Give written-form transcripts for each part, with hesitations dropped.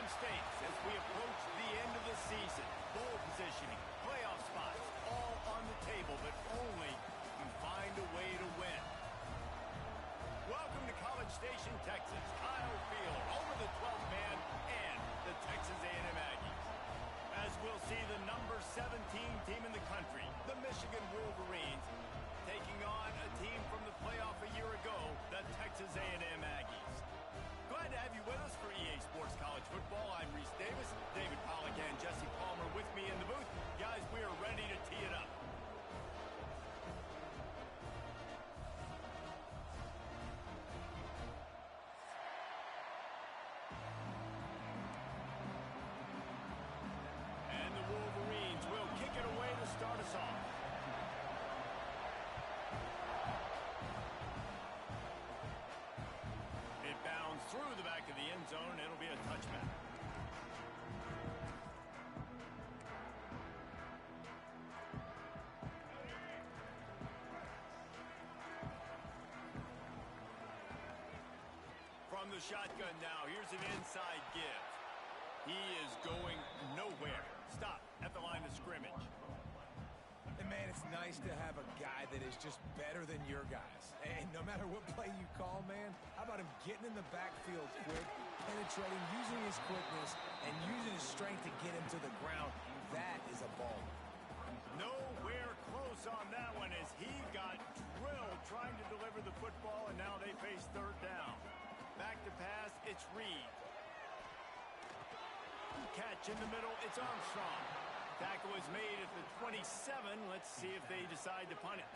stakes as we approach the end of the season. Bowl positioning, playoff spots, all on the table, but only if you find a way to win. Welcome to College Station, Texas. Kyle Field over the 12th man and the Texas A&M Aggies. As we'll see the number 17 team in the country, the Michigan Wolverines, taking on a team from the playoff a year ago, the Texas A&M Aggies. Glad to have you with us for EA Sports College Football. I'm Reese Davis, David Pollack and Jesse Palmer with me in the booth. Guys, we are ready to tee it up. And the Wolverines will kick it away to start us off. Bounds through the back of the end zone. It'll be a touchback. From the shotgun now, here's an inside give. He is going nowhere. Stop at the line of scrimmage. And man, it's nice to have a guy that is just better than your guys. And no matter what play you call, man, how about him getting in the backfield quick, penetrating, using his quickness, and using his strength to get him to the ground. That is a ball. Nowhere close on that one as he got drilled trying to deliver the football, and now they face third down. Back to pass, it's Reed. Catch in the middle, it's Armstrong. Tackle is made at the 27. Let's see if they decide to punt it.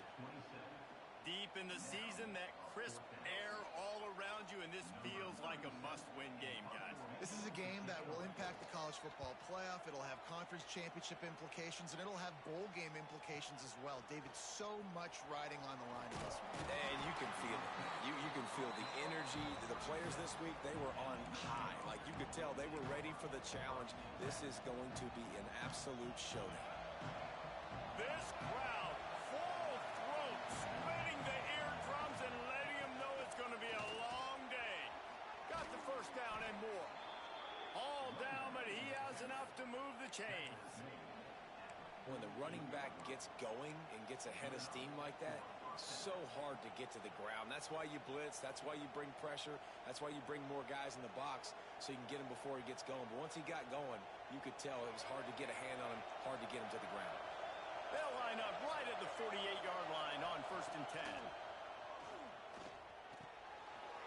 Deep in the season, that crisp air all around you, and this feels like a must-win game, guys. This is a game that will impact the college football playoff. It'll have conference championship implications, and it'll have bowl game implications as well. David, so much riding on the line in this one. And you can feel it. You can feel the energy. The players this week, they were on high. Like you could tell, they were ready for the challenge. This is going to be an absolute showdown. This crowd, full throat, splitting the eardrums and letting them know it's going to be a long day. Got the first down and more. All down, but he has enough to move the chains. When the running back gets going and gets a head of steam like that, so hard to get to the ground. That's why you blitz. That's why you bring pressure. That's why you bring more guys in the box so you can get him before he gets going. But once he got going, you could tell it was hard to get a hand on him, hard to get him to the ground. They'll line up right at the 48-yard line on 1st and 10.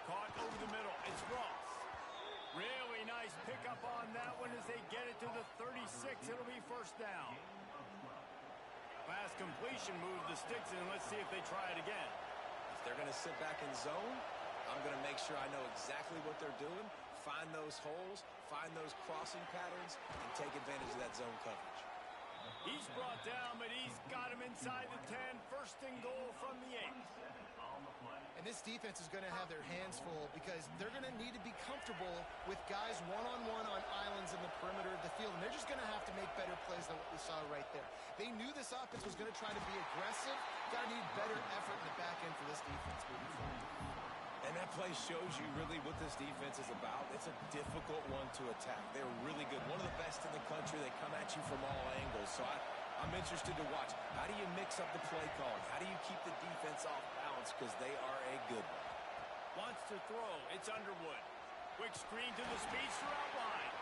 Caught over the middle. It's Ross. Really nice pickup on that one as they get it to the 36. It'll be first down. Last completion moved the sticks in. Let's see if they try it again. If they're going to sit back in zone, I'm going to make sure I know exactly what they're doing, find those holes, find those crossing patterns, and take advantage of that zone coverage. He's brought down, but he's got him inside the 10. First and goal from the 8. And this defense is going to have their hands full because they're going to need to be comfortable with guys one-on-one on islands in the perimeter of the field. And they're just going to have to make better plays than what we saw right there. They knew this offense was going to try to be aggressive. Got to need better effort in the back end for this defense moving forward. And that play shows you really what this defense is about. It's a difficult one to attack. They're really good. One of the best in the country. They come at you from all angles. So I'm interested to watch. How do you mix up the play calling? How do you keep the defense off balance? Because they are a good one. Wants to throw. It's Underwood. Quick screen to the speedster out wide.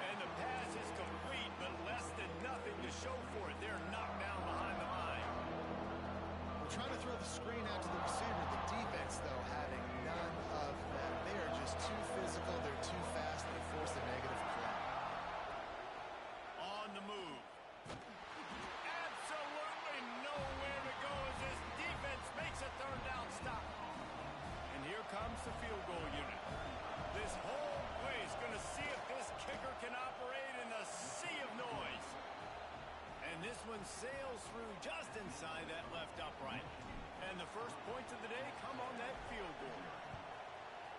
And the pass is complete, but less than nothing to show for it. They're knocked down behind the line. We're trying to throw the screen out to the receiver. The defense, though, having none of that. They are just too physical. They're too fast. They force a negative play. On the move. Absolutely nowhere to go as this defense makes a third down stop. And here comes the field goal unit. This whole place going to see if this kicker can operate in the sea of noise. And this one sails through just inside that left upright. And the first points of the day come on that field goal.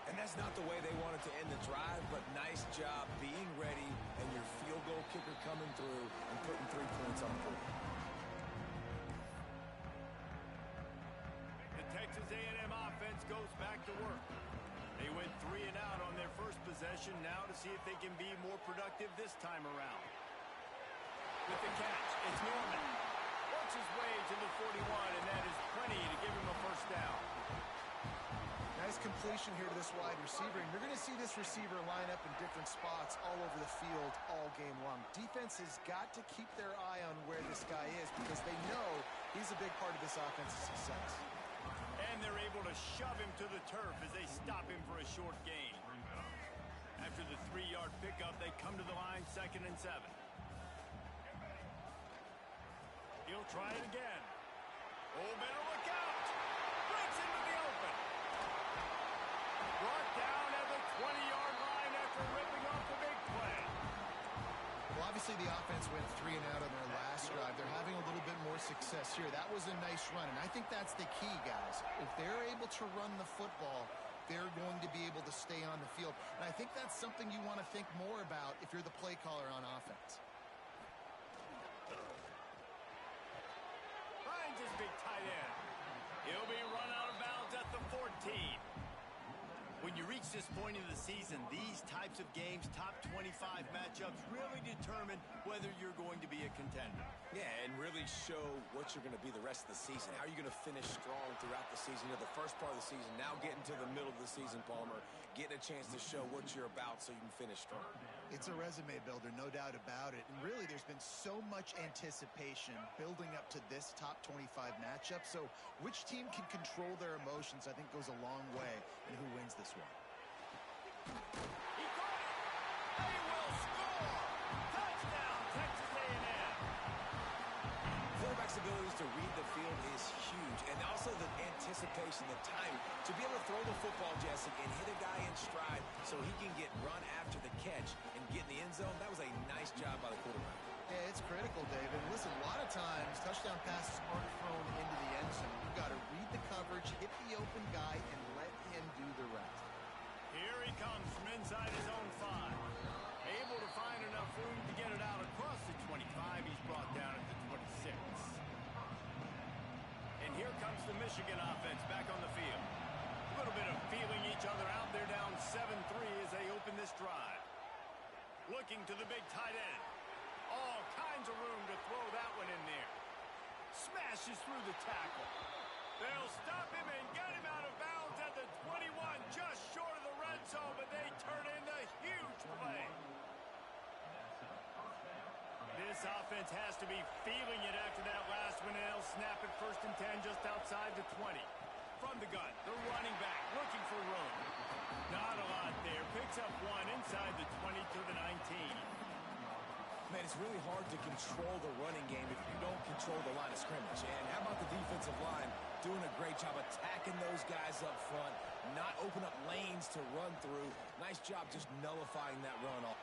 And that's not the way they wanted to end the drive, but nice job being ready and your field goal kicker coming through and putting 3 points on the board. The Texas A&M offense goes back to work. They went 3 and out on their first possession. Now to see if they can be more productive this time around. With the catch, it's Norman. Works his way to the 41, and that is plenty to give him a first down. Nice completion here to this wide receiver, and you're going to see this receiver line up in different spots all over the field all game long. Defense has got to keep their eye on where this guy is because they know he's a big part of this offense's success. And they're able to shove him to the turf as they stop him for a short gain. After the 3-yard pickup, they come to the line 2nd and 7. He'll try it again. Oh, better look out. Breaks into the open. Brought down at the 20-yard line after ripping off the big play. Well, obviously the offense went 3 and out on their last drive. They're having a little bit more success here. That was a nice run, and I think that's the key, guys. If they're able to run the football, they're going to be able to stay on the field. And I think that's something you want to think more about if you're the play caller on offense. Finds his big tight end. He'll be run out of bounds at the 14. When you reach this point in the season, these types of games, top 25 matchups, really determine whether you're going to be a contender. Yeah, and really show what you're going to be the rest of the season. How are you going to finish strong throughout the season? You know, the first part of the season, now getting to the middle of the season, Palmer, getting a chance to show what you're about so you can finish strong. It's a resume builder, no doubt about it. And really, there's been so much anticipation building up to this top 25 matchup. So which team can control their emotions, I think, goes a long way in who wins this one. He caught it. They will score. Touchdown, Texas A&M. Quarterback's abilities to read the field is huge. And also the anticipation, the time to be able to throw the football, Jesse, and hit a guy in stride so he can get run after the catch and get in the end zone. That was a nice job by the quarterback. Yeah, it's critical, David. Listen, a lot of times touchdown passes aren't thrown into the end zone. You've got to read the coverage, hit the open guy, and let him do the rest. Here he comes from inside his own 5. Able to find enough room to get it out across the 25. He's brought down at the 26. And here comes the Michigan offense back on the field. A little bit of feeling each other out. They're down 7-3 as they open this drive. Looking to the big tight end. All kinds of room to throw that one in there. Smashes through the tackle. They'll stop him and get him out of bounds at the 21, just short of the red zone, but they turn in the huge play. This offense has to be feeling it after that last one, and they'll snap it 1st and 10 just outside the 20. From the gun, the running back looking for room. Not a lot there. Picks up 1 inside the 20 to the 19. Man, it's really hard to control the running game if you don't control the line of scrimmage. And how about the defensive line doing a great job attacking those guys up front, not open up lanes to run through. Nice job just nullifying that run off.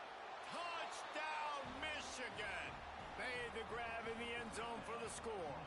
Touchdown, Michigan! Made the grab in the end zone for the score.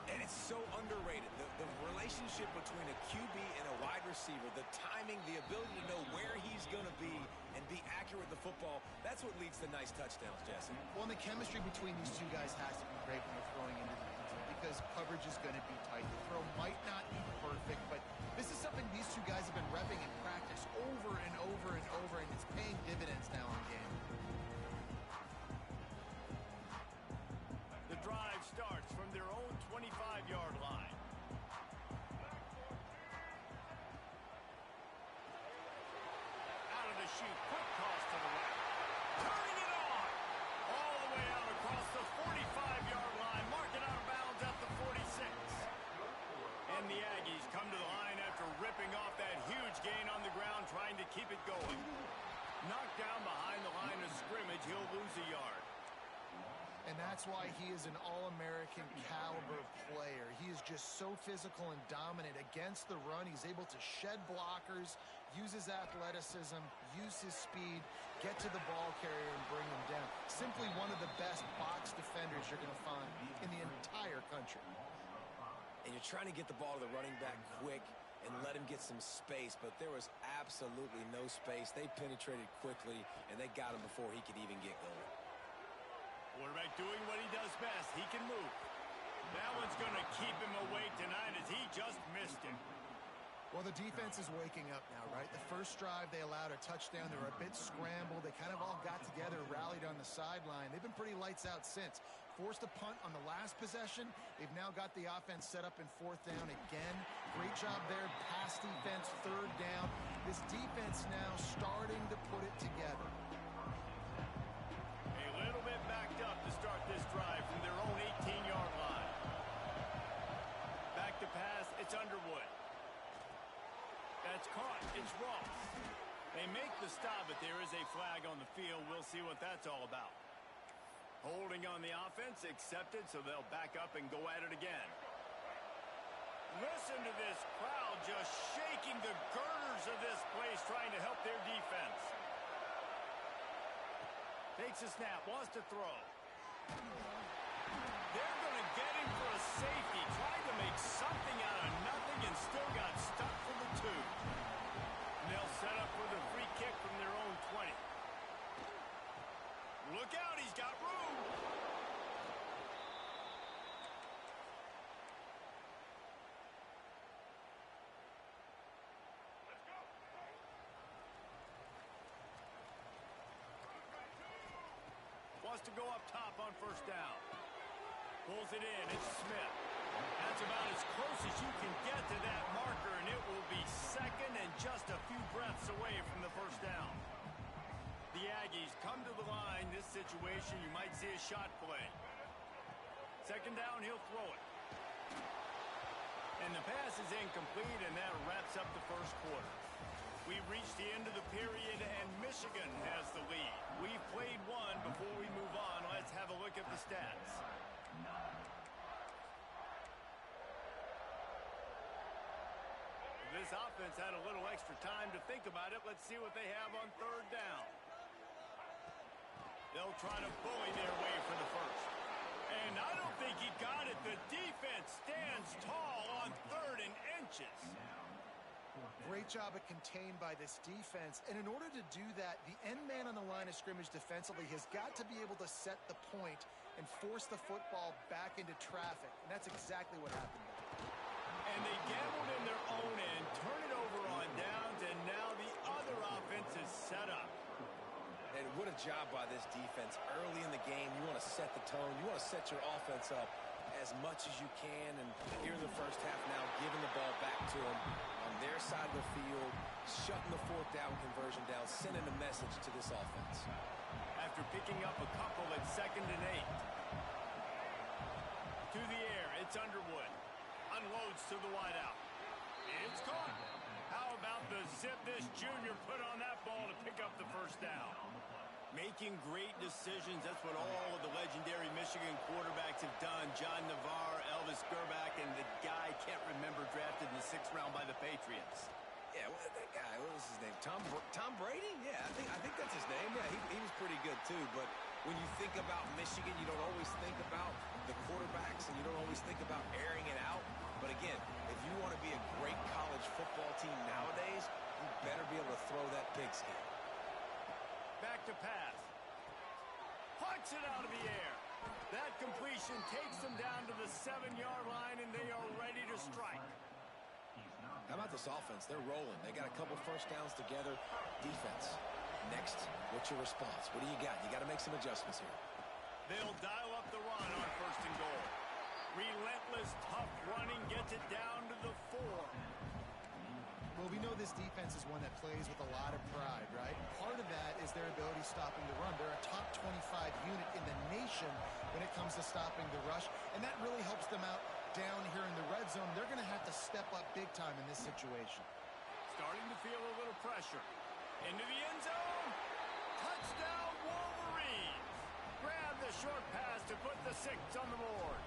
And it's so underrated. The relationship between a QB and a wide receiver, the timing, the ability to know where he's going to be and be accurate with the football, that's what leads to nice touchdowns, Jesse. Well, and the chemistry between these two guys has to be great when they're throwing into the end zone because coverage is going to be tight. The throw might not be perfect, but this is something these two guys have been repping in practice over and over and over, and it's paying dividends now in game. The drive starts from their own 25-yard line. Out of the chute, quick toss to the right. Turning it on! All the way out across the 45-yard line. Mark it out of bounds at the 46. And the Aggies come to the line after ripping off that huge gain on the ground, trying to keep it going. Knocked down behind the line of scrimmage, he'll lose a yard. And that's why he is an All-American caliber player. He is just so physical and dominant against the run. He's able to shed blockers, use his athleticism, use his speed, get to the ball carrier and bring him down. Simply one of the best box defenders you're going to find in the entire country. And you're trying to get the ball to the running back quick and let him get some space, but there was absolutely no space. They penetrated quickly, and they got him before he could even get going. Quarterback doing what he does best. He can move. That one's going to keep him awake tonight as he just missed him. Well, the defense is waking up now, right? The first drive, they allowed a touchdown. They were a bit scrambled. They kind of all got together, rallied on the sideline. They've been pretty lights out since. Forced a punt on the last possession. They've now got the offense set up in fourth down again. Great job there. Pass defense, third down. This defense now starting to put it together. A little bit backed up to start this drive from their own 18-yard line. Back to pass, it's Underwood. That's caught. It's Ross. They make the stop, but there is a flag on the field. We'll see what that's all about. Holding on the offense, accepted, so they'll back up and go at it again. Listen to this crowd just shaking the girders of this place, trying to help their defense. Takes a snap, wants to throw. They're going to get him for a safety. Tried to make something out of nothing and still got stuck for the two. And they'll set up with a free kick from their own 20. Look out, he's got room. Wants to go up top on first down. Pulls it in. It's Smith. That's about as close as you can get to that marker, and it will be second and just a few breaths away from the first down. The Aggies come to the line. This situation, you might see a shot play. Second down, he'll throw it. And the pass is incomplete, and that wraps up the first quarter. We've reached the end of the period, and Michigan has the lead. We've played one. Before we move on, let's have a look at the stats. This offense had a little extra time to think about it. Let's see what they have on third down. They'll try to bully their way for the first. And I don't think he got it. The defense stands tall on third and inches. Great job at contained by this defense. And in order to do that, the end man on the line of scrimmage defensively has got to be able to set the point and force the football back into traffic. And that's exactly what happened there. And they gambled in their own end, turn it over on downs, and now the other offense is set up. And what a job by this defense. Early in the game, you want to set the tone. You want to set your offense up as much as you can. And here in the first half now, giving the ball back to them on their side of the field, shutting the fourth down conversion down, sending a message to this offense. After picking up a couple at 2nd and 8. To the air, it's Underwood. Unloads to the wideout. It's caught. How about the zip this junior put on that ball to pick up the first down? Making great decisions. That's what all of the legendary Michigan quarterbacks have done. John Navarre, Elvis Gerbach, and the guy, can't remember, drafted in the 6th round by the Patriots. Yeah, well, that guy, what was his name? Tom Brady? Yeah, I think that's his name. Yeah, he was pretty good too. But when you think about Michigan, you don't always think about the quarterbacks, and you don't always think about airing it out. But again, if you want to be a great college football team nowadays, you better be able to throw that pigskin. Back to pass. Punts it out of the air. That completion takes them down to the 7-yard line, and they are ready to strike. How about this offense? They're rolling. They got a couple first downs together. Defense. Next, what's your response? What do you got? You got to make some adjustments here. They'll dial up the run on 1st and goal. Relentless, tough running gets it down to the 4. Well, we know this defense is one that plays with a lot of pride, right? Part of that is their ability stopping the run. They're a top 25 unit in the nation when it comes to stopping the rush, and that really helps them out down here in the red zone. They're going to have to step up big time in this situation. Starting to feel a little pressure. Into the end zone. Touchdown, Wolverines. Grab the short pass to put the 6 on the board.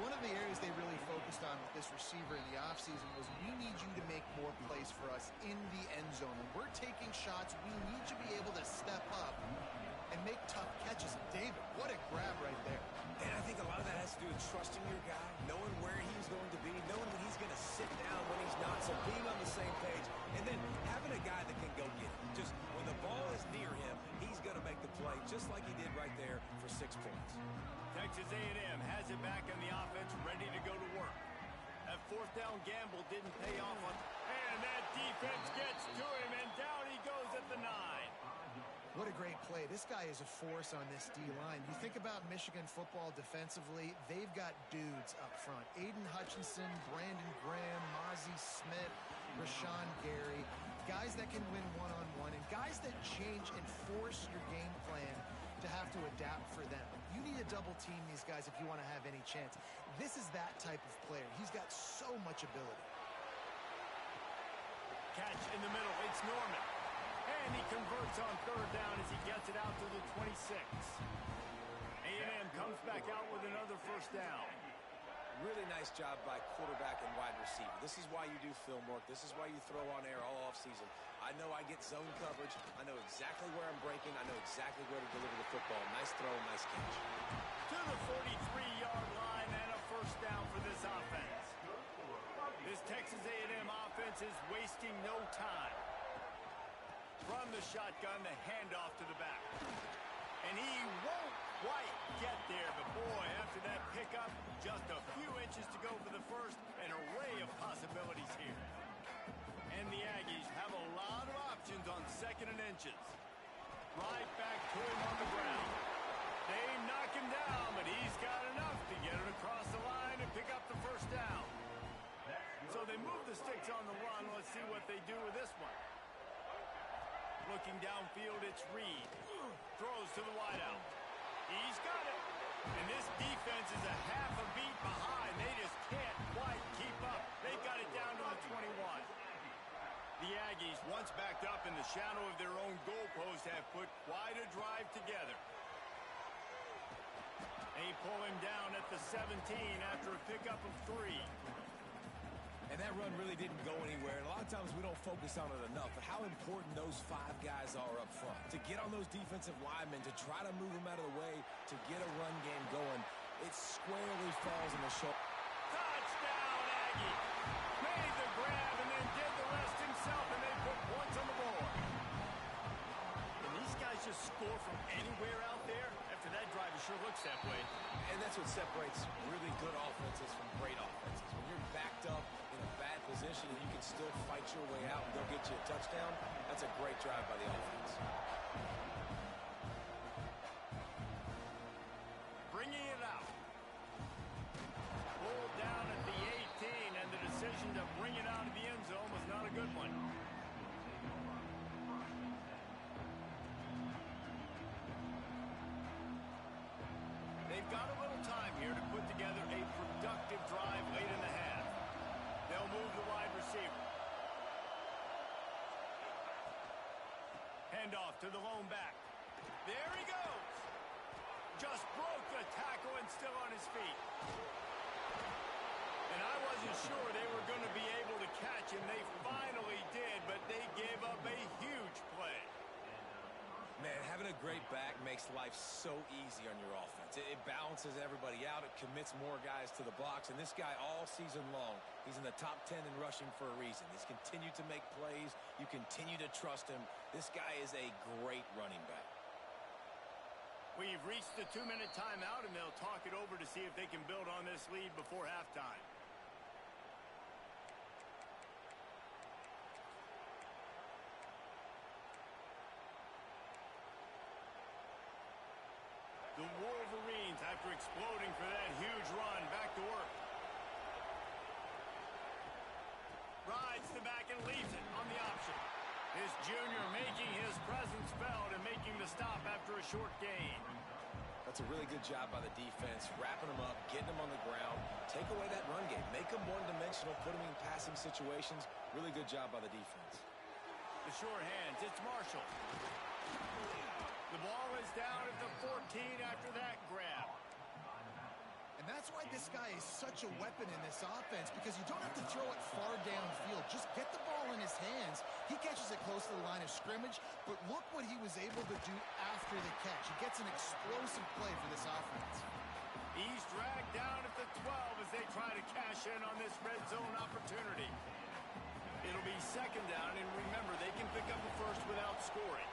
One of the areas they really focused on with this receiver in the offseason was, we need you to make more plays for us in the end zone. When we're taking shots, we need you to be able to step up and make tough catches. David, what a grab right there. And I think a lot of that has to do with trusting your guy, knowing where he's going to be, knowing when he's going to sit down, when he's not, so being on the same page, and then having a guy that can go get it. Just when the ball is near him, he's going to make the play, just like he did right there for 6 points. Texas A&M has it back on the offense, ready to go to work. That fourth down gamble didn't pay off on... And that defense gets to him, and down he goes at the 9. What a great play. This guy is a force on this D-line. You think about Michigan football defensively, they've got dudes up front. Aiden Hutchinson, Brandon Graham, Mozzie Smith, Rashawn Gary. Guys that can win one-on-one and guys that change and force your game plan to have to adapt for them. You need to double team these guys if you want to have any chance. This is that type of player. He's got so much ability. Catch in the middle. It's Norman. And he converts on third down as he gets it out to the 26. A&M comes back out with another first down. Really nice job by quarterback and wide receiver. This is why you do film work. This is why you throw on air all offseason. I know I get zone coverage. I know exactly where I'm breaking. I know exactly where to deliver the football. Nice throw, nice catch. To the 43-yard line and a first down for this offense. This Texas A&M offense is wasting no time. From the shotgun, the handoff to the back. And he won't quite get there, but boy, after that pickup, just a few inches to go for the first. An array of possibilities here. And the Aggies have a lot of options on second and inches. Right back to him on the ground. They knock him down, but he's got enough to get it across the line and pick up the first down. So they move the sticks on the run. Let's see what they do with this one. Looking downfield, it's Reed. Throws to the wideout. He's got it. And this defense is a half a beat behind. They just can't quite keep up. They've got it down to the 21. The Aggies, once backed up in the shadow of their own goalpost, have put quite a drive together. They pull him down at the 17 after a pickup of 3. And that run really didn't go anywhere. And a lot of times we don't focus on it enough, but how important those 5 guys are up front. To get on those defensive linemen, to try to move them out of the way, to get a run game going, it squarely falls on the shoulder. Touchdown, Aggie! Made the grab and then did the rest himself, and they put points on the board. And these guys just score from anywhere out there? After that drive, it sure looks that way. And that's what separates really good offenses from great offenses. When you're backed up in a bad position and you can still fight your way out and go get you a touchdown, that's a great drive by the offense. Bringing it out. Pulled down at the 18, and the decision to bring it out of the end zone was not a good one. They've got a little time here to put together a productive drive late in the half. They'll move the wide receiver. Handoff to the lone back. There he goes. Just broke the tackle and still on his feet. And I wasn't sure they were going to be able to catch him. They finally did, but they gave up a huge play. Man, having a great back makes life so easy on your offense. It balances everybody out. It commits more guys to the box. And this guy all season long, he's in the top 10 in rushing for a reason. He's continued to make plays. You continue to trust him. This guy is a great running back. We've reached the 2-minute timeout, and they'll talk it over to see if they can build on this lead before halftime. The Wolverines, after exploding for that huge run, back to work. Rides the back and leaves it on the option. His junior making his presence felt and making the stop after a short gain. That's a really good job by the defense, wrapping them up, getting them on the ground. Take away that run game. Make them one-dimensional, put them in passing situations. Really good job by the defense. The short hands, it's Marshall. The ball is down at the 14 after that grab. And that's why this guy is such a weapon in this offense, because you don't have to throw it far downfield. Just get the ball in his hands. He catches it close to the line of scrimmage, but look what he was able to do after the catch. He gets an explosive play for this offense. He's dragged down at the 12 as they try to cash in on this red zone opportunity. It'll be second down, and remember, they can pick up a first without scoring.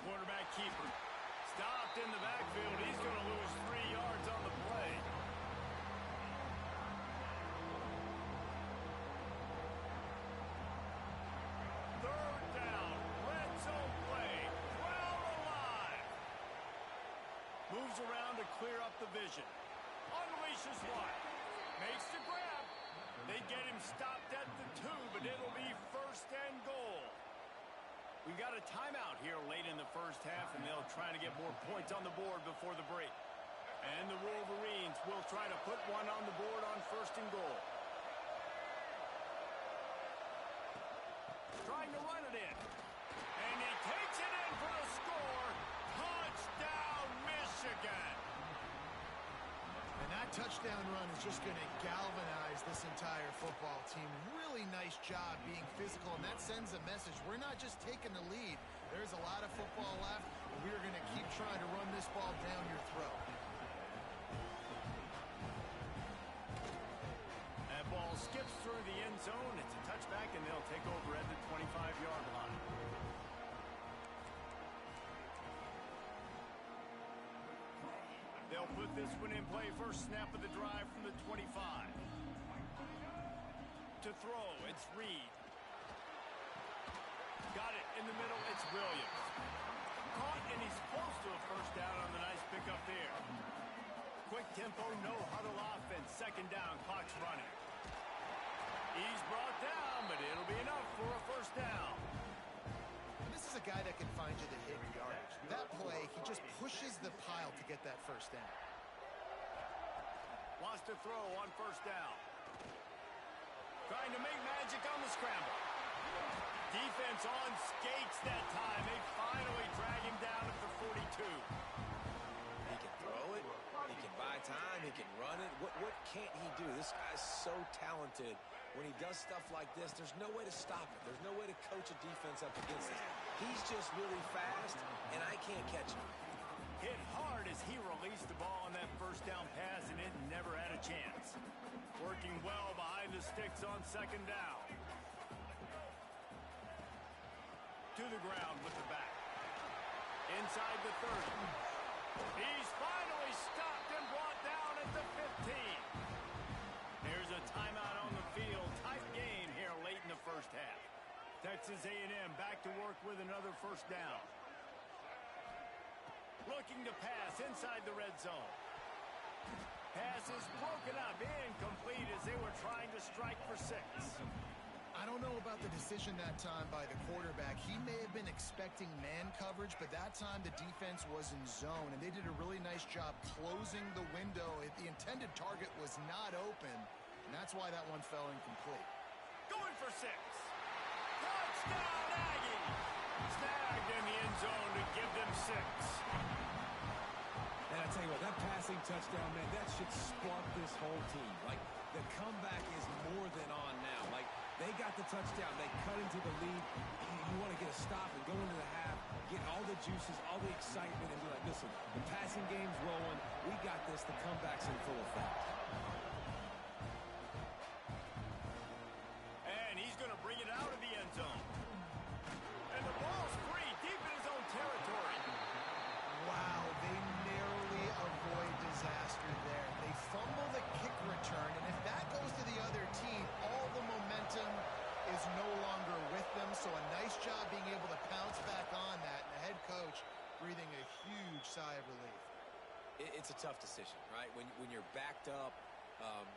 Quarterback keeper. Stopped in the backfield. He's going to lose 3 yards on the play. Moves around to clear up the vision. Unleashes one. Makes the grab. They get him stopped at the 2, but it'll be first and goal. We've got a timeout here late in the first half, and they'll try to get more points on the board before the break. And the Wolverines will try to put one on the board on first and goal. Trying to run it in. And he takes it in for the score. Touchdown, Michigan. And that touchdown run is just going to galvanize this entire football team. Really nice job being physical, and that sends a message. We're not just taking the lead. There's a lot of football left, and we're going to keep trying to run this ball down your throat. That ball skips through the end zone. It's a touchback, and they'll take over at the 25-yard line. They'll put this one in play. First snap of the drive from the 25. To throw, it's Reed. Got it in the middle, it's Williams. Caught, and he's close to a first down on the nice pickup there. Quick tempo, no huddle offense. Second down, clock's running. He's brought down, but it'll be enough for a first down. This is a guy that can find you the hidden yardage. That play, he just pushes the pile to get that first down. Wants to throw on first down. Trying to make magic on the scramble. Defense on skates that time. They finally drag him down at the 42. He can throw it. He can buy time. He can run it. What can't he do? This guy's so talented. When he does stuff like this, there's no way to stop it. There's no way to coach a defense up against it. He's just really fast, and I can't catch him. Hit hard as he released the ball on that first down pass, and it never had a chance. Working well behind the sticks on second down. To the ground with the back. Inside the 30. He's finally stopped and brought down at the 15. There's a timeout on the field. Tight game here late in the first half. Texas A&M back to work with another first down. Looking to pass inside the red zone. Pass is broken up, incomplete as they were trying to strike for 6. I don't know about the decision that time by the quarterback. He may have been expecting man coverage, but that time the defense was in zone, and they did a really nice job closing the window. The intended target was not open, and that's why that one fell incomplete. Going for 6. Touchdown, Aggie! Snagged in the end zone to give them 6. And I tell you what, that passing touchdown, man, that should spark this whole team. Like, the comeback is more than on now. Like, they got the touchdown. They cut into the lead. You want to get a stop and go into the half, get all the juices, all the excitement, and be like, listen, the passing game's rolling. We got this. The comeback's in full effect. And he's going to bring it out of the end zone. And the ball's free, deep in his own territory. Wow, they narrowly avoid disaster there. They fumble the kick return, and if that goes to the other team, all the momentum is no longer with them. So a nice job being able to pounce back on that, and the head coach breathing a huge sigh of relief. It's a tough decision, right? When you're backed up,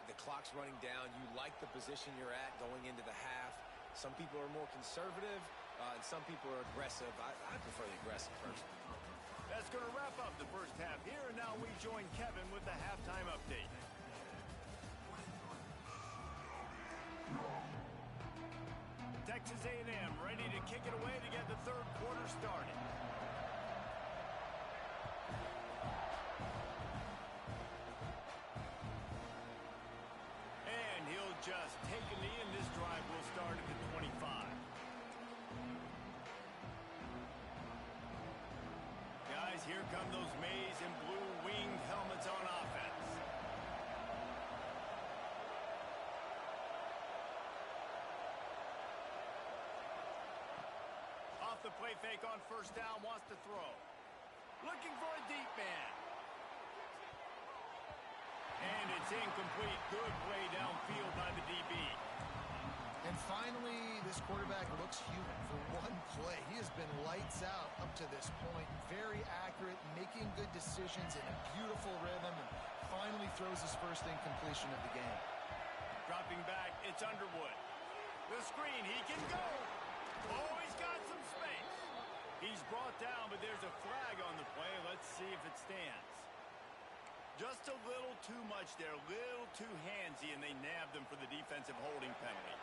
the clock's running down, you like the position you're at going into the half. Some people are more conservative, and some people are aggressive. I prefer the aggressive person. That's going to wrap up the first half here, and now we join Kevin with the halftime update. Texas A&M ready to kick it away to get the third quarter started. And he'll just take a knee, and this drive will start at the 25. Guys, here come those maize and blue winged helmets on offense. Off the play fake on first down, wants to throw. Looking for a deep man. And it's incomplete. Good play downfield by the DB. And finally, this quarterback looks human for one play. He has been lights out up to this point. Very accurate, making good decisions in a beautiful rhythm, and finally throws his first incompletion of the game. Dropping back, it's Underwood. The screen, he can go. Oh, he's got some space. He's brought down, but there's a flag on the play. Let's see if it stands. Just a little too much there, a little too handsy, and they nabbed them for the defensive holding penalty.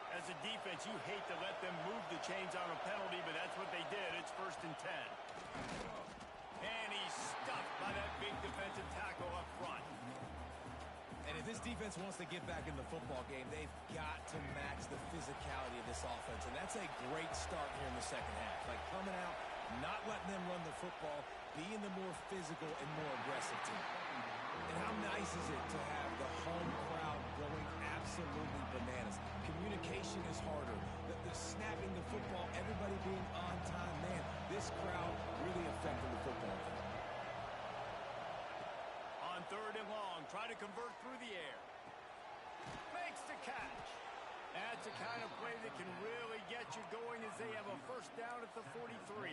As a defense, you hate to let them move the chains on a penalty, but that's what they did. It's 1st and 10. And he's stuffed by that big defensive tackle up front. And if this defense wants to get back in the football game, they've got to match the physicality of this offense. And that's a great start here in the second half. Like coming out, not letting them run the football, being the more physical and more aggressive team. And how nice is it to have the home crowd going absolutely bananas? Communication is harder. The snapping the football, everybody being on time. Man, this crowd really affected the football game. On 3rd and long, try to convert through the air. Makes the catch. That's a kind of play that can really get you going as they have a 1st down at the 43.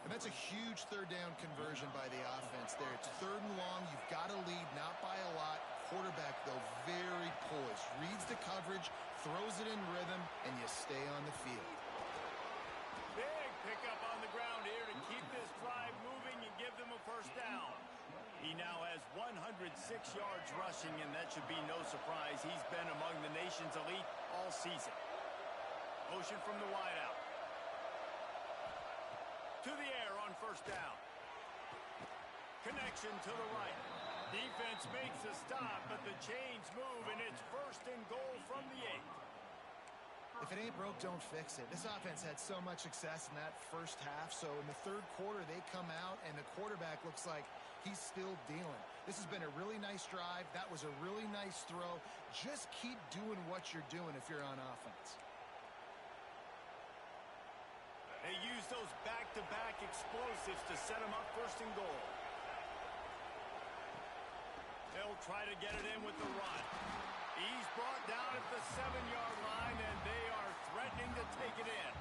And that's a huge 3rd down conversion by the offense there. It's 3rd and long. You've got to lead, not by a lot. Quarterback, though, very poised. Reads the coverage, throws it in rhythm, and you stay on the field. Big pickup on the ground here to keep this drive moving and give them a 1st down. He now has 106 yards rushing, and that should be no surprise. He's been among the nation's elite all season. Motion from the wideout. To the air on 1st down. Connection to the right. Defense makes a stop, but the chains move, and it's 1st and goal from the 8. If it ain't broke, don't fix it. This offense had so much success in that 1st half, so in the 3rd quarter, they come out, and the quarterback looks like he's still dealing. This has been a really nice drive. That was a really nice throw. Just keep doing what you're doing if you're on offense. They use those back-to-back explosives to set them up 1st and goal. They'll try to get it in with the run. He's brought down at the 7-yard line, and they are threatening to take it in.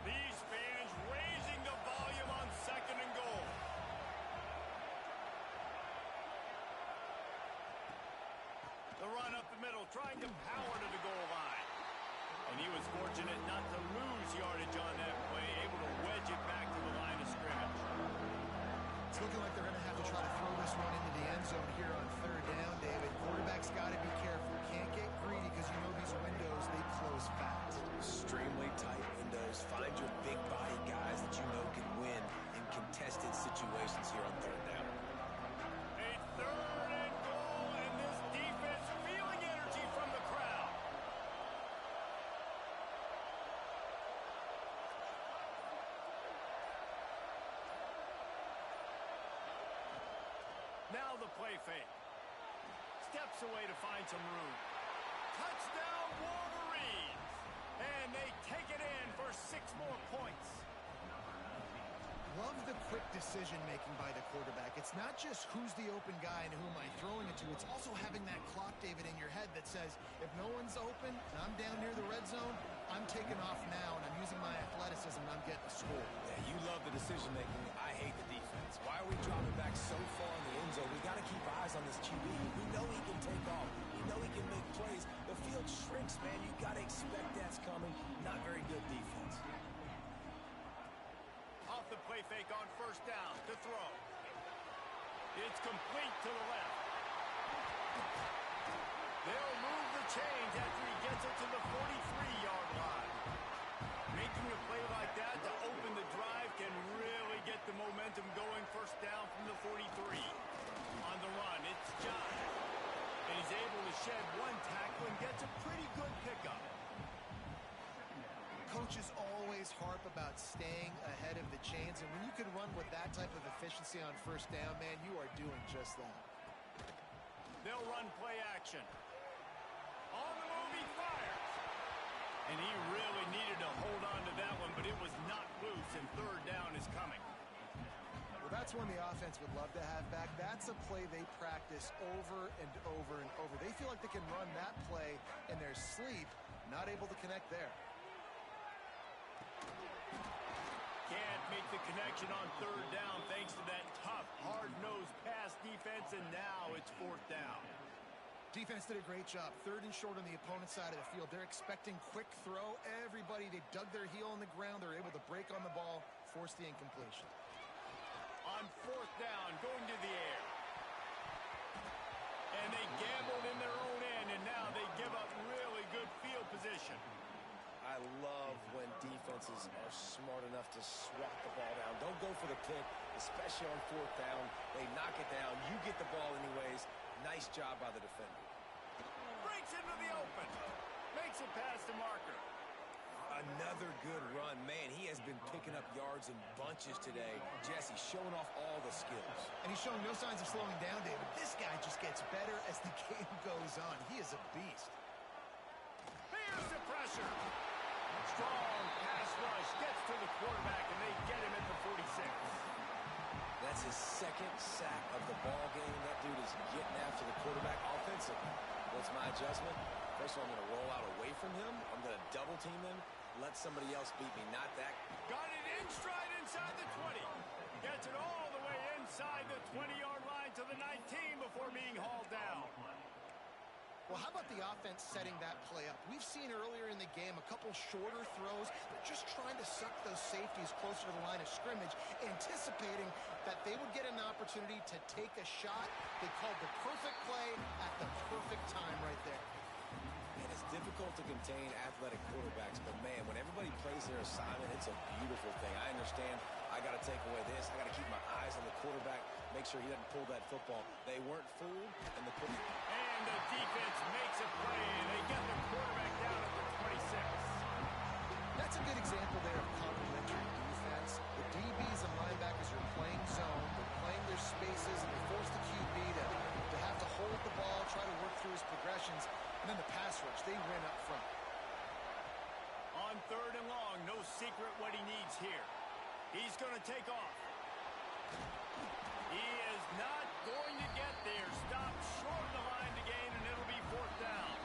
These fans raising the volume on 2nd and goal. The run up the middle, trying to power to the goal line. And he was fortunate not to lose yardage on that play, able to wedge it back to the line of scrimmage. It's looking like they're going to have to try to throw this one into the end zone here on 3rd down, David. Quarterback's got to be careful. Can't get greedy because you know these windows, they close fast. Extremely tight windows. Find your big body guys that you know can win in contested situations here on 3rd down. A 3rd and goal, and this defense feeling energy from the crowd. Now the play fake. Steps away to find some room. Touchdown Wolverines! And they take it in for 6 more points. Love the quick decision-making by the quarterback. It's not just who's the open guy and who am I throwing it to. It's also having that clock, David, in your head that says, if no one's open and I'm down near the red zone, I'm taking off now and I'm using my athleticism and I'm getting a score. Yeah, you love the decision-making. I hate the defense. Why are we dropping back so far in the end zone? We got to keep eyes on this QB. We know he can take off. We know he can make plays. The field shrinks, man. You got to expect that's coming. Not very good defense. Off the play fake on 1st down to throw. It's complete to the left. They'll move the chains after he gets it to the 43-yard line. Making a play like that to open the drive can really get the momentum going. 1st down from the 43. On the run, it's John. And he's able to shed 1 tackle and gets a pretty good pickup. Coaches always harp about staying ahead of the chains, and when you can run with that type of efficiency on 1st down, man, you are doing just that. They'll run play action. On the move, he fires. And he really needed to hold on to that one, but it was not loose, and 3rd down is coming. Well, that's one the offense would love to have back. That's a play they practice over and over and over. They feel like they can run that play in their sleep, not able to connect there. Can't make the connection on third down thanks to that tough, hard-nosed pass defense, and now it's fourth down. Defense did a great job. Third and short on the opponent's side of the field. They're expecting quick throw. Everybody, they dug their heel in the ground. They're able to break on the ball, force the incompletion. On fourth down, going to the air. And they gambled in their own end, and now they give up really good field position. I love when defenses are smart enough to swat the ball down. Don't go for the pick, especially on fourth down. They knock it down. You get the ball anyways. Nice job by the defender. Breaks into the open. Makes it past the marker. Another good run. Man, he has been picking up yards in bunches today. Jesse showing off all the skills. And he's showing no signs of slowing down, David. This guy just gets better as the game goes on. He is a beast. Here's the pressure. Strong pass rush gets to the quarterback, and they get him at the 46. That's his second sack of the ball game. That dude is getting after the quarterback offensively. What's my adjustment? First of all, I'm going to roll out away from him. I'm going to double team him. Let somebody else beat me. Not that. Got it in stride inside the 20. Gets it all the way inside the 20-yard line to the 19 before being hauled down. Well, how about the offense setting that play up? We've seen earlier in the game a couple shorter throws. They're just trying to suck those safeties closer to the line of scrimmage, anticipating that they would get an opportunity to take a shot. They called the perfect play at the perfect time right there. And it's difficult to contain athletic quarterbacks, but man, when everybody plays their assignment, it's a beautiful thing. I understand I got to take away this. I got to keep my eyes on the quarterback, make sure he doesn't pull that football. They weren't fooled, and the And the defense makes a play, and they get the quarterback down at the 26. That's a good example there of complementary defense. The DBs and linebackers are playing zone. They're playing their spaces, and they force the QB to have to hold the ball, try to work through his progressions. And then the pass rush, they win up front. On third and long, no secret what he needs here. He's going to take off. He is not going to get there. Stopped short of the line to gain, and it'll be fourth down.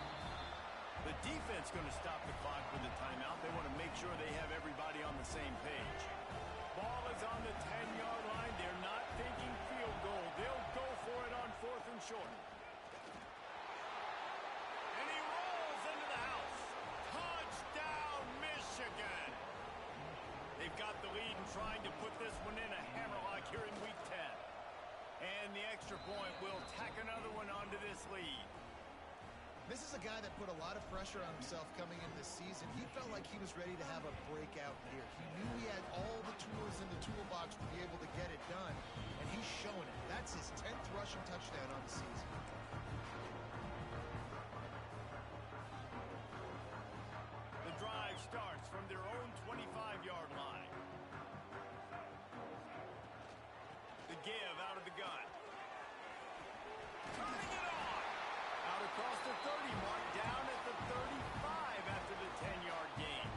The defense going to stop the clock with the timeout. They want to make sure they have everybody on the same page. Ball is on the 10-yard line. They're not thinking field goal. They'll go for it on fourth and short. And he rolls into the house. Touchdown, Michigan. They've got the lead and trying to put this one in a hammerlock here in week 10. And the extra point will tack another one onto this lead. This is a guy that put a lot of pressure on himself coming into this season. He felt like he was ready to have a breakout year. He knew he had all the tools in the toolbox to be able to get it done, and he's showing it. That's his 10th rushing touchdown on the season. The drive starts from their own 25-yard line. The give out of the gun. Turning it on. Out across the 30 mark, down at the 35 after the 10-yard gain.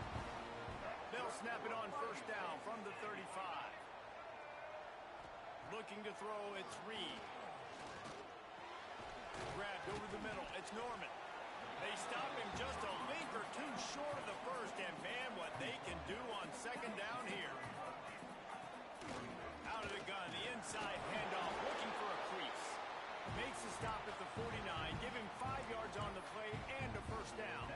They'll snap it on first down from the 35. Looking to throw, it's Reed. Grabbed over the middle, it's Norman. They stop him just a link or two short of the first, and man, what they can do on second down here. Out of the gun, the inside handoff, looking for a crease. Makes the stop at the 49, give him 5 yards on the play and a first down.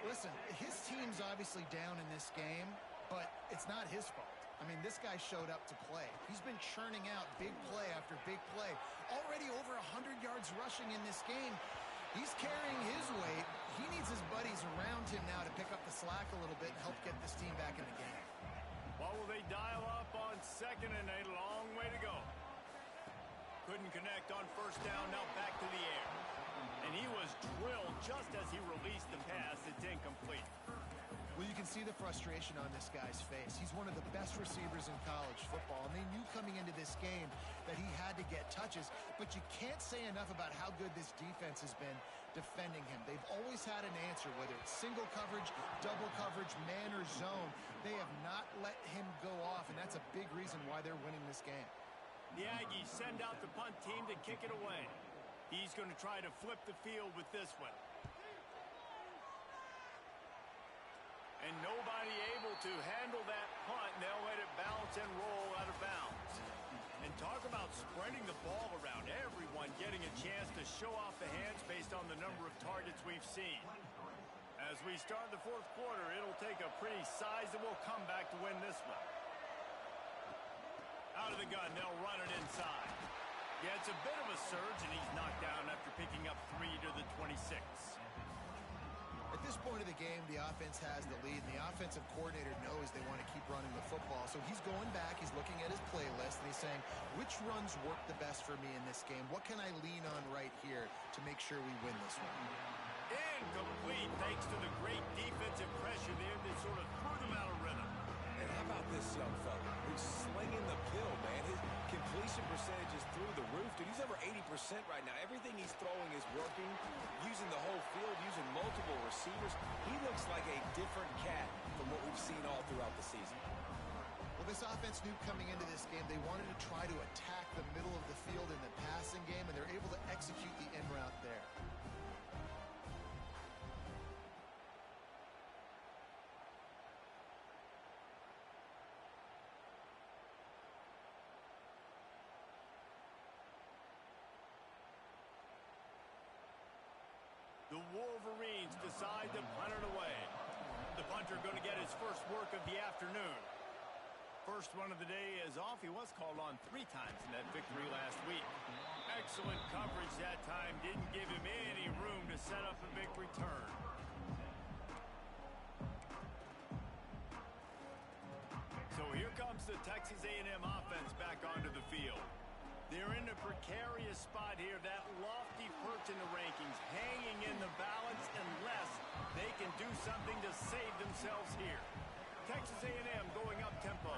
Listen, his team's obviously down in this game, but it's not his fault. I mean, this guy showed up to play. He's been churning out big play after big play. Already over 100 yards rushing in this game. He's carrying his weight. He needs his buddies around him now to pick up the slack a little bit and help get this team back in the game. What will they dial up on second and a long way to go? Couldn't connect on first down, now back to the air. And he was drilled just as he released the pass. It's incomplete. Well, you can see the frustration on this guy's face. He's one of the best receivers in college football, and they knew coming into this game that he had to get touches, but you can't say enough about how good this defense has been defending him. They've always had an answer, whether it's single coverage, double coverage, man or zone. They have not let him go off, and that's a big reason why they're winning this game. The Aggies send out the punt team to kick it away. He's going to try to flip the field with this one. And nobody able to handle that punt. They'll let it bounce and roll out of bounds. And talk about spreading the ball around. Everyone getting a chance to show off the hands based on the number of targets we've seen. As we start the fourth quarter, it'll take a pretty sizable comeback to win this one. Out of the gun, they'll run it inside. Yeah, it's a bit of a surge, and he's knocked down after picking up 3 to the 26. At this point of the game, the offense has the lead, and the offensive coordinator knows they want to keep running the football. So he's going back, he's looking at his playlist, and he's saying, which runs work the best for me in this game? What can I lean on right here to make sure we win this one? Incomplete, thanks to the great defensive pressure there that sort of threw them out of rhythm. And how about this young fella who's slinging the pill, man? His completion percentage is through the roof. Dude, he's over 80% right now. Everything he's throwing is working, using the whole field, using multiple receivers. He looks like a different cat from what we've seen all throughout the season. Well, this offense knew coming into this game they wanted to try to attack the middle of the field in the passing game, and they're able to execute the in route there. The Wolverines decide to punt it away. The punter going to get his first work of the afternoon. First one of the day is off. He was called on 3 times in that victory last week. Excellent coverage that time. Didn't give him any room to set up a big return. So here comes the Texas A&M offense back onto the field. They're in a precarious spot here, that lofty perch in the rankings, hanging in the balance unless they can do something to save themselves here. Texas A&M going up tempo.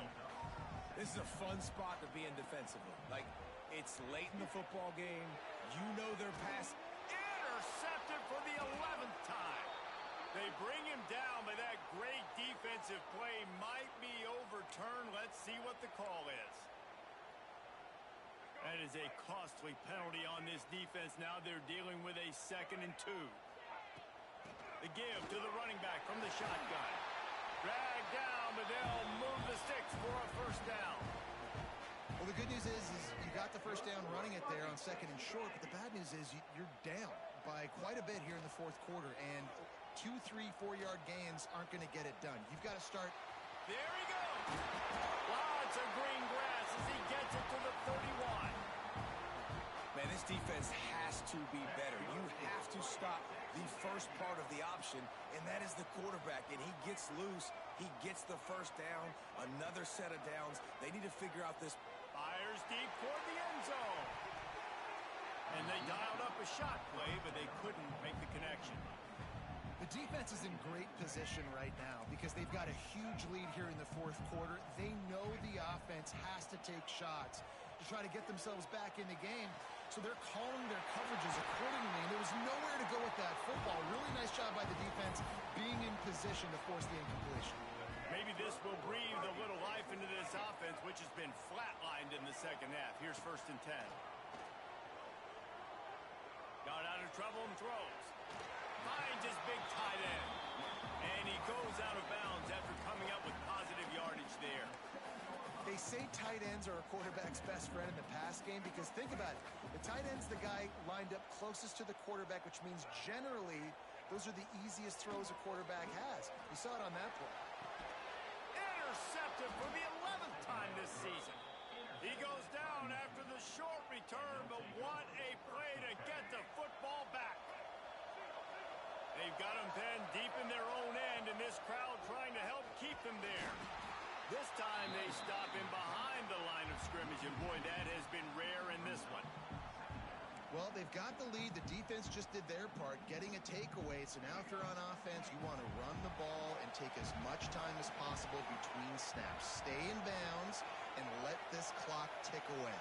This is a fun spot to be in defensively. Like, it's late in the football game. You know their pass. Intercepted for the 11th time. They bring him down, but that great defensive play might be overturned. Let's see what the call is. That is a costly penalty on this defense. Now they're dealing with a 2nd and 2. The give to the running back from the shotgun. Drag down, but they'll move the sticks for a first down. Well, the good news is you got the first down running it there on 2nd and short, but the bad news is you're down by quite a bit here in the fourth quarter, and 2, 3, 4-yard gains aren't going to get it done. You've got to start. There he goes. Lots of green grass as he gets it to the 31. Man, this defense has to be better. You have to stop the first part of the option, and that is the quarterback. And he gets loose. He gets the first down. Another set of downs. They need to figure out this. Fires deep toward the end zone. And they dialed up a shot play, but they couldn't make the connection. The defense is in great position right now because they've got a huge lead here in the fourth quarter. They know the offense has to take shots to try to get themselves back in the game. So they're calling their coverages accordingly, and there was nowhere to go with that football. Really nice job by the defense being in position to force the incompletion. Maybe this will breathe a little life into this offense, which has been flatlined in the second half. Here's 1st and 10. Got out of trouble and throws. Finds his big tight end. And he goes out of bounds after coming up with positive yardage there. They say tight ends are a quarterback's best friend in the pass game because think about it. The tight end's the guy lined up closest to the quarterback, which means generally those are the easiest throws a quarterback has. You saw it on that play. Intercepted for the 11th time this season. He goes down after the short return, but what a play to get the football back. They've got him pinned deep in their own end, and this crowd trying to help keep them there. This time they stop him behind the line of scrimmage, and boy, that has been rare in this one. Well, they've got the lead. The defense just did their part, getting a takeaway. So now if you're on offense, you want to run the ball and take as much time as possible between snaps. Stay in bounds and let this clock tick away.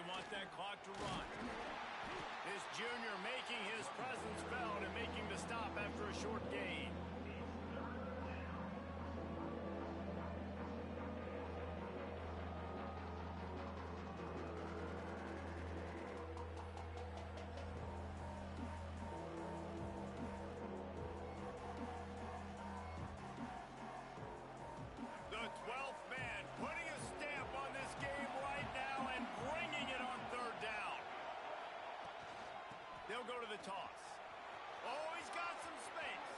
want that clock to run. This junior making his presence felt and making the stop after a short gain. The 12th man putting a stamp on this game right now and bringing it on third down. They'll go to the toss. Oh, he's got some space.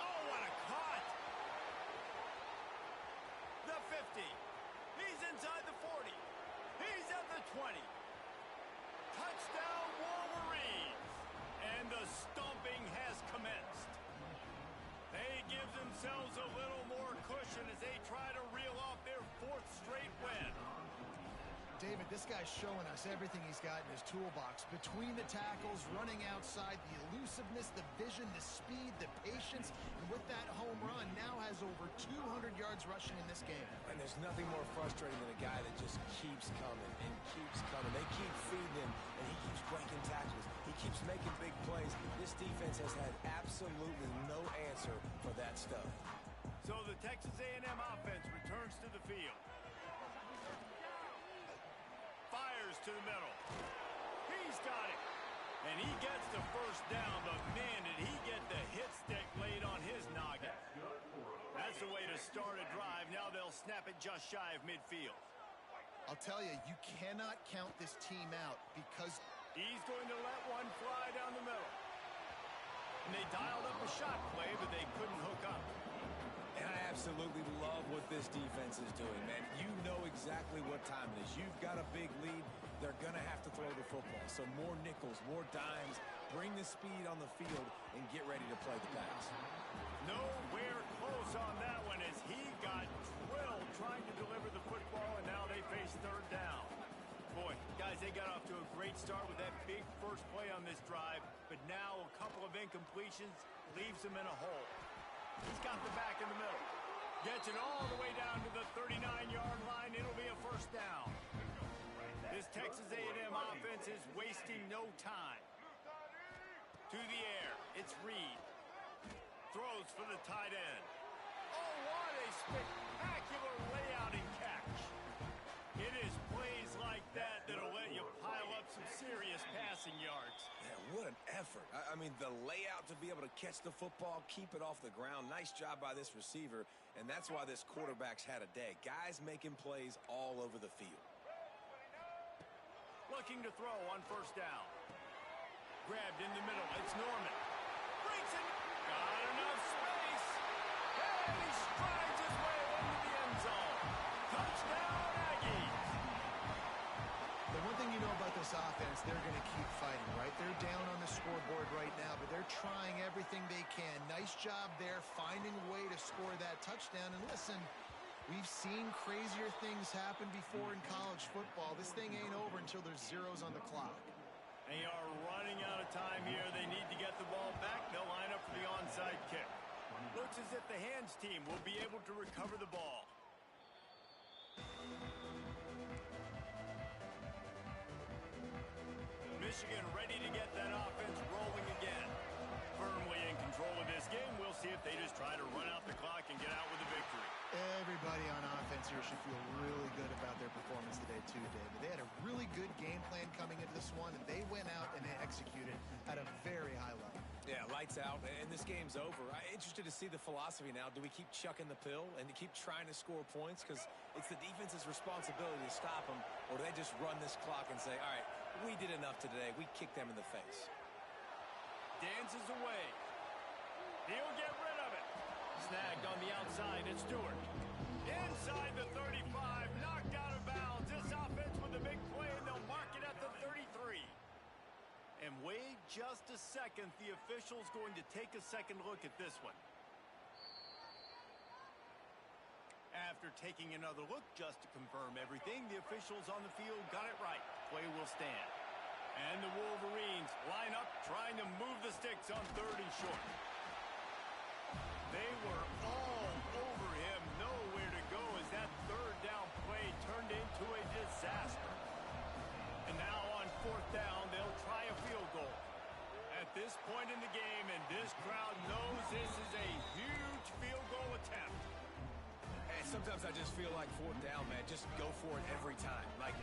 Oh, what a cut. The 50. He's inside the 40. He's at the 20. Touchdown, Wolverines. And the stomping has commenced. They give themselves a little more cushion as they try to reel off their 4th straight win. David, this guy's showing us everything he's got in his toolbox. Between the tackles, running outside, the elusiveness, the vision, the speed, the patience, and with that home run, now has over 200 yards rushing in this game. And there's nothing more frustrating than a guy that just keeps coming and keeps coming. They keep feeding him, and he keeps breaking tackles. He keeps making big plays. This defense has had absolutely no answer for that stuff. So the Texas A&M offense returns to the field. Fires to the middle. He's got it. And he gets the first down, but man, did he get the hit stick laid on his noggin. That's the way to start a drive. Now they'll snap it just shy of midfield. I'll tell you, you cannot count this team out because he's going to let one fly down the middle. And they dialed up a shot play, but they couldn't hook up. And I absolutely love what this defense is doing, man. You know exactly what time it is. You've got a big lead. They're going to have to throw the football. So more nickels, more dimes. Bring the speed on the field and get ready to play the pass. Nowhere close on that one as he got drilled trying to deliver the football, and now they face third down. Boy, guys, they got off to a great start with that big first play on this drive, but now a couple of incompletions leaves them in a hole. He's got the back in the middle. Gets it all the way down to the 39-yard line. It'll be a first down. This Texas A&M offense is wasting no time. To the air, it's Reed. Throws for the tight end. Oh, what a spectacular layout and catch. It is plays like that that'll let you pile up some serious passing yards. Yeah, what an effort. I mean, the layout to be able to catch the football, keep it off the ground. Nice job by this receiver, and that's why this quarterback's had a day. Guys making plays all over the field. Looking to throw on first down. Grabbed in the middle. It's Norman. Breaks it. Got enough space. And he strides his way into the end zone. Touchdown, Aggies. the one thing you know about this offense, they're going to keep fighting, right? They're down on the scoreboard right now, but they're trying everything they can. Nice job there, finding a way to score that touchdown. And listen, we've seen crazier things happen before in college football. This thing ain't over until there's zeros on the clock. They are running out of time here. They need to get the ball back. They'll line up for the onside kick. Looks as if the hands team will be able to recover the ball. Michigan ready to get that offense rolling again. Firmly in control of this game. We'll see if they just try to run out the clock and get out with a victory. Everybody on offense here should feel really good about their performance today too, David. They had a really good game plan coming into this one, and they went out and they executed at a very high level. Yeah, lights out, and this game's over. I'm interested to see the philosophy now. Do we keep chucking the pill and keep trying to score points? Because it's the defense's responsibility to stop them, or do they just run this clock and say, all right, we did enough today. We kicked them in the face. Dances away. He'll get rid of it. Snagged on the outside, it's Stewart. Inside the 35, knocked out of bounds. This offense with a big play, and they'll mark it at the 33. And wait just a second. The official's going to take a second look at this one. After taking another look just to confirm everything, the officials on the field got it right. Play will stand. And the Wolverines line up trying to move the sticks on 3rd and short. They were all over him, nowhere to go as that 3rd down play turned into a disaster. sometimes I just feel like fourth down, man, just go for it every time. Like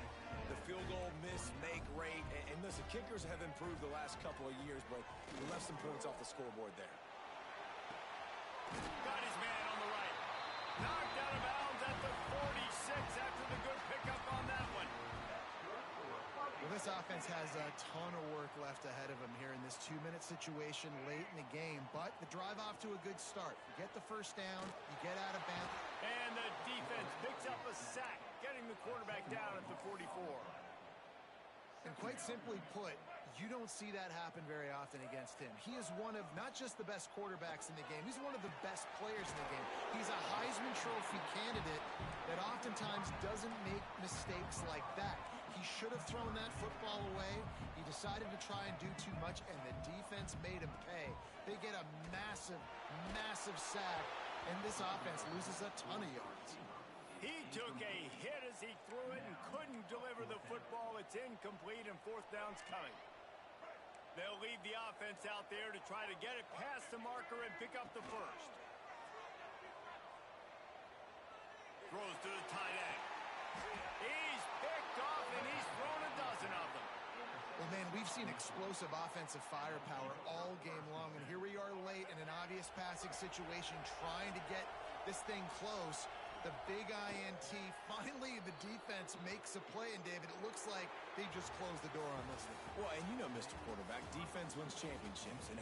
the field goal miss, make rate. And listen, kickers have improved the last couple of years, but we left some points off the scoreboard there. Got his man on the right. Knocked out of bounds at the 46 after the good pickup on that one. Well, this offense has a ton of work left ahead of them here in this 2-minute situation late in the game, but the drive off to a good start. You get the first down, you get out of bounds. And the defense picks up a sack, getting the quarterback down at the 44. And quite simply put, you don't see that happen very often against him. He is one of not just the best quarterbacks in the game, he's one of the best players in the game. He's a Heisman Trophy candidate that oftentimes doesn't make mistakes like that. He should have thrown that football away. He decided to try and do too much, and the defense made him pay. They get a massive, massive sack, and this offense loses a ton of yards. He took a hit as he threw it and couldn't deliver the football. It's incomplete, and fourth down's coming. They'll leave the offense out there to try to get it past the marker and pick up the first. Throws to the tight end. He's picked off, and he's thrown a dozen of them. Well, man, we've seen explosive offensive firepower all game long, and here we are late in an obvious passing situation trying to get this thing close. The big INT, finally the defense makes a play, and David, it looks like they just closed the door on this one. Well, and you know, Mr. Quarterback, defense wins championships, and